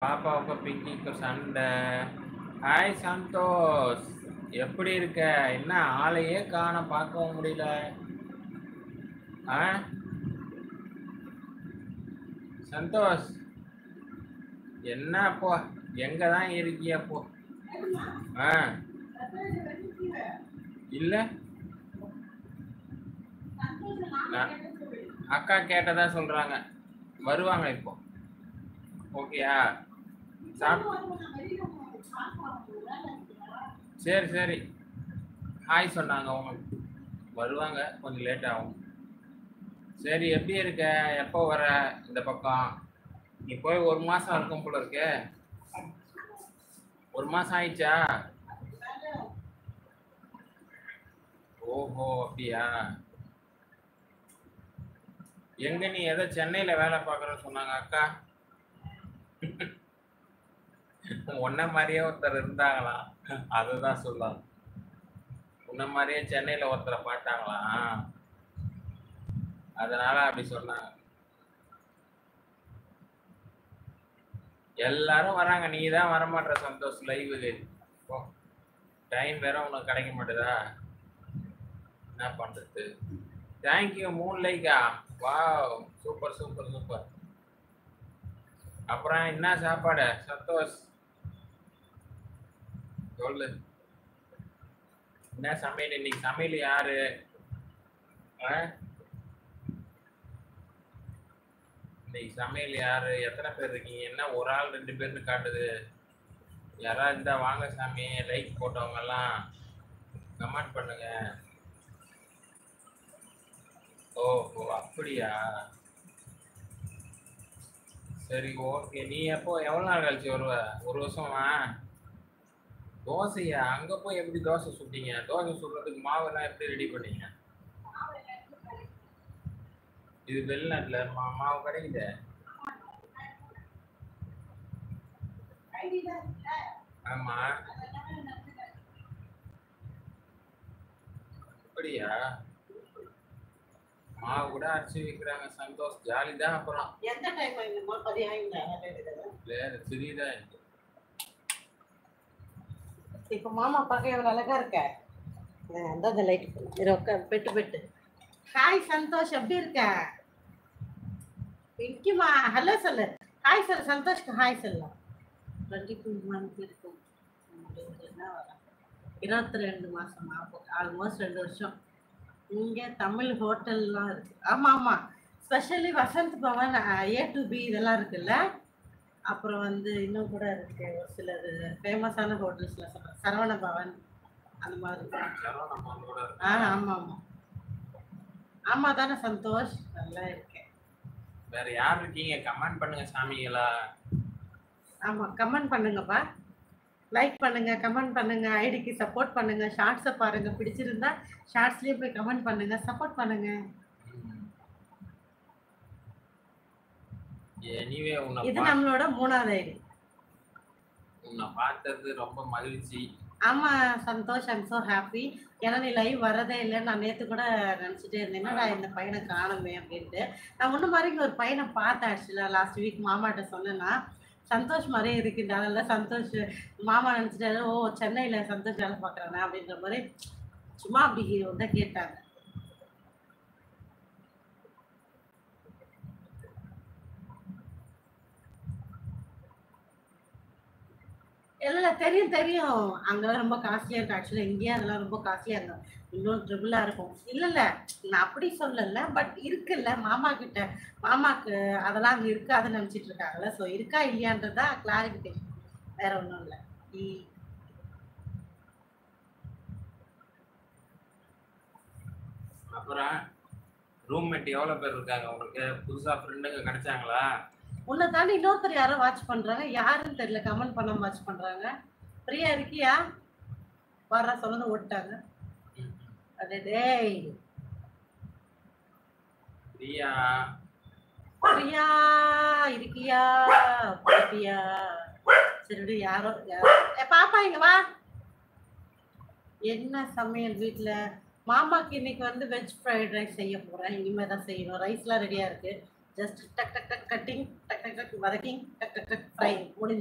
பாப்பாவுக்கு பிங்கிக்கு சண்டை. ஹாய் சந்தோஷ், எப்படி இருக்க? என்ன ஆளையே காண, பார்க்கவும் முடியல. ஆ சந்தோஷ், என்ன அப்போ எங்க தான் இருக்கிய அப்போ? ஆ இல்ல, அக்கா கேட்டதா சொல்றாங்க, வருவாங்க இப்போ. ஓகேயா? சரி சரி, ஹாய் சொன்னாங்க, உங்களுக்கு வருவாங்க, கொஞ்சம் லேட் ஆகும். சரி, எப்படி இருக்க? எப்போ வர இந்த பக்கம்? நீ போய் 1 மாசம் இருக்கும் போல இருக்கு. 1 மாசம் ஆயிடுச்சா? ஓஹோ, அப்படியா? எங்க நீ ஏதோ சென்னையில வேலை பார்க்குறன்னு சொன்னாங்க அக்கா. உன்ன மாதிரியே ஒருத்தர் இருந்தாங்களாம், அதுதான் சொல்லலாம். உன்ன மாதிரியே சென்னையில ஒருத்தரை பார்த்தாங்களாம், அதனால அப்படி சொன்னாங்க. எல்லாரும் வராங்க, நீ தான் வரமாட்ற சந்தோஷ் லைவுக்கு. டைம் வேற உனக்கு கிடைக்க மாட்டேதா? என்ன பண்றது? Thank you 3 Lyca. Wow, super super super. அப்புறம் என்ன சாப்பாடு சந்தோஷ்? சொல்லு, என்ன சமையல் இன்னைக்கு? சமையல் யாரு? இன்னைக்கு சமையல் யாரு? எத்தனை பேர் இருக்கீங்க? என்ன ஒரு ஆள் 2 பேர்னு காட்டுது? யாராவது இருந்தா வாங்க சாமி, லைக் போட்டவங்க எல்லாம் கமெண்ட் பண்ணுங்க. ஓஹோ, அப்படியா? சரி, ஓகே. நீ எப்போ, எவ்வளோ நாள் கழிச்சு வருவ? 1 வருஷமா? தோசையா? அங்க போய் எப்படி தோசை சுட்டீங்க? தோசை சுடுறதுக்கு மாவெல்லாம் எப்படி ரெடி பண்ணீங்க? இது வெளிநாட்டுல மாவு கிடைக்குது. ஆமா, அப்படியா? மாவு கூட அரைச்சி விற்கிறாங்க சந்தோஷ், ஜாலி தான். அப்புறம் எந்த டைம் வேற சிறிதான் இருக்கு. இப்போ மாமா பார்க்க எவ்வளோ அழகா இருக்க. அந்த லைட் உட்கா பெட்டு பெட்டு. ஹாய் சந்தோஷ், எப்படி இருக்க? பிங்கிமா ஹலோ சொல்லு. ஹாய் சொல்லு சந்தோஷ்க்கு, ஹாய் சொல்லலாம். 22 மந்த் இருக்கும், 22 மாசம் ஆல்மோஸ்ட் 2 வருஷம். இங்கே தமிழ் ஹோட்டல்லாம் இருக்கு. ஆமாம் ஆமாம், specially Vasanth Bhavan, A to B இதெல்லாம் இருக்குல்ல. அப்புறம் வந்து இன்னும் கூட இருக்கு ஒரு சிலது ஃபேமஸான ஹோட்டல்ஸ்ல சொல்கிறேன், சரவண பவன் அந்த மாதிரி. ஆமாம் ஆமாம் ஆமாம் தானே சந்தோஷ்? நல்லா இருக்கேன். வேற யார் இருக்கீங்க? கமெண்ட் பண்ணுங்க சாமிகளா. ஆமாம், கமெண்ட் பண்ணுங்கப்பா, லைக் பண்ணுங்க, கமெண்ட் பண்ணுங்க, ஐடிக்கு சப்போர்ட் பண்ணுங்க, ஷார்ட்ஸை பாருங்க, பிடிச்சிருந்தா ஷார்ட்ஸ்லயே போய் கமெண்ட் பண்ணுங்க, சப்போர்ட் பண்ணுங்க. எனிவே, இது நம்மளோட 3வது ஐடி. உன்னை பார்த்தது ரொம்ப மகிழ்ச்சி. ஆமா சந்தோஷ், ஐம் ஸோ ஹாப்பி. ஏன்னா நீ லைவ் வரதே இல்லை. நான் நேற்று கூட நினச்சிட்டே இருந்தேன், நான் இந்த பையனை காணுமே அப்படின்ட்டு. நான் ஒன்று மாதிரி ஒரு பையனை பார்த்தேன் ஆக்சுவலாக, லாஸ்ட் வீக் மாமாட்ட சொன்னேன்னா சந்தோஷ் மாதிரியே இருக்குன்றதால சந்தோஷ் மாமா நினச்சிட்டாரு, ஓ சென்னையில் சந்தோஷ் வேலை பார்க்குறானே அப்படின்ற மாதிரி சும்மா அப்படி வந்து கேட்டாங்க. இல்லை தெரியும் தெரியும், அங்கெல்லாம் ரொம்ப காஸ்ட்லியாக இருக்கும் ஆக்சுவலாக. இங்கேயே அதெல்லாம் ரொம்ப காஸ்ட்லியாக இருக்கும், இன்னும் ட்ரிபிளாக இருக்கும். இல்லை நான் அப்படி சொல்லலை, பட் இருக்குல்ல மாமா கிட்ட, மாமாக்கு அதெல்லாம் அங்கே இருக்காதுன்னு நினச்சிட்டு இருக்காங்கல்ல. ஸோ இருக்கா இல்லையான்றதா கிளாரிஃபிகேஷன், வேற ஒன்றும் இல்லை. அப்புறம் ரூம்மேட் எவ்வளோ பேர் இருக்காங்க உங்களுக்கு? புதுசாக ஃப்ரெண்டுங்க கிடைச்சாங்களா? உன்னை தாண்டி இன்னொருத்தர் யாரோ வாட்ச் பண்ணுறாங்க, யாருன்னு தெரியல, கமெண்ட் பண்ணாமல் வாட்ச் பண்ணுறாங்க. ஃப்ரீயா இருக்கியா? வர்ற சொல்லணும் ஓட்டாங்க. அடே டேய், பிரியா பிரியா இருக்கியா? பாப்பியா? சரி யாரோ பாப்பா இங்க வா. என்ன சமையல் வீட்டில்? மாமாக்கு இன்னைக்கு வந்து வெஜ் ஃப்ரைட் ரைஸ் செய்ய போகிறேன், இனிமேல் தான் செய்யணும். ரைஸ்லாம் ரெடியாக இருக்குது, ஜஸ்ட் டக் டக் டக் கட்டிங், டக் டக் டக் வதக்கிங், டக் டக் டக் ஃப்ரை முடிஞ்சு.